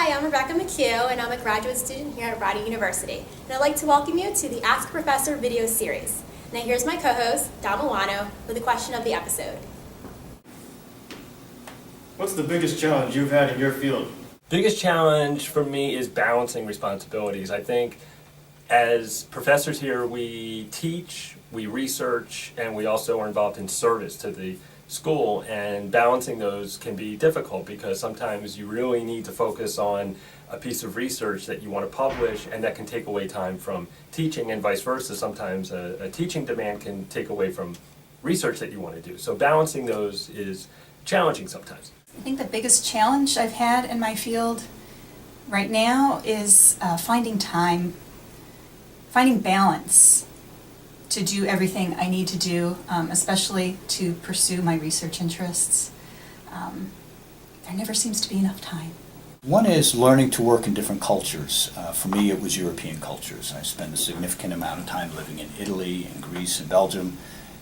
Hi, I'm Rebecca McHugh, and I'm a graduate student here at Rider University. And I'd like to welcome you to the Ask a Professor video series. Now here's my co-host, Don Milano, with the question of the episode. What's the biggest challenge you've had in your field? Biggest challenge for me is balancing responsibilities. I think as professors here, we teach, we research, and we also are involved in service to the school, and balancing those can be difficult because sometimes you really need to focus on a piece of research that you want to publish, and that can take away time from teaching, and vice versa. Sometimes a teaching demand can take away from research that you want to do. So balancing those is challenging sometimes. I think the biggest challenge I've had in my field right now is finding time, finding balance to do everything I need to do, especially to pursue my research interests. There never seems to be enough time. One is learning to work in different cultures. For me, it was European cultures. I spent a significant amount of time living in Italy and Greece and Belgium,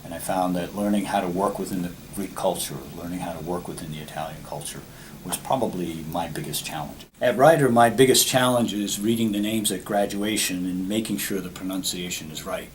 and I found that learning how to work within the Greek culture, learning how to work within the Italian culture, was probably my biggest challenge. At Rider, my biggest challenge is reading the names at graduation and making sure the pronunciation is right.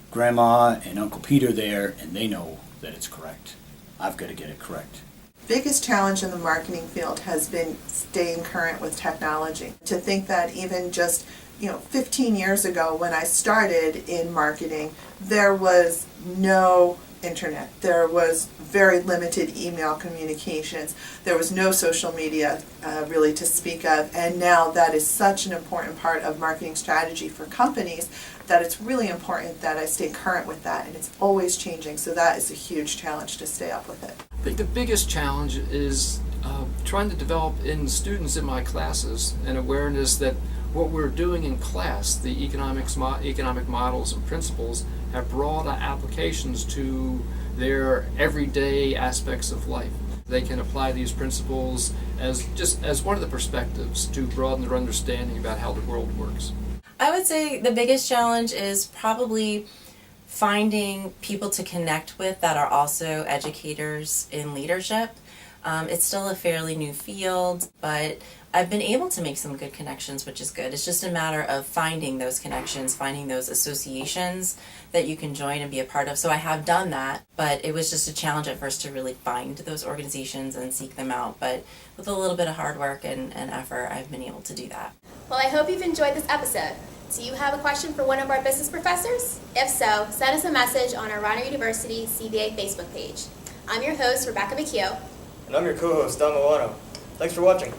Grandma and Uncle Peter there, and they know that it's correct. I've got to get it correct. Biggest challenge in the marketing field has been staying current with technology. To think that even just 15 years ago when I started in marketing, there was no internet. There was very limited email communications. There was no social media really to speak of. And now that is such an important part of marketing strategy for companies that it's really important that I stay current with that, and it's always changing. So that is a huge challenge to stay up with it. I think the biggest challenge is trying to develop in students in my classes an awareness that what we're doing in class, the economic models and principles, have broad applications to their everyday aspects of life. They can apply these principles as one of the perspectives to broaden their understanding about how the world works. I would say the biggest challenge is probably finding people to connect with that are also educators in leadership. It's still a fairly new field, but I've been able to make some good connections, which is good. It's just a matter of finding those connections, finding those associations that you can join and be a part of. So I have done that, but it was just a challenge at first to really find those organizations and seek them out. But with a little bit of hard work and effort, I've been able to do that. Well, I hope you've enjoyed this episode. Do you have a question for one of our business professors? If so, send us a message on our Rider University CBA Facebook page. I'm your host, Rebecca McHugh. And I'm your co-host, Don Milano. Thanks for watching.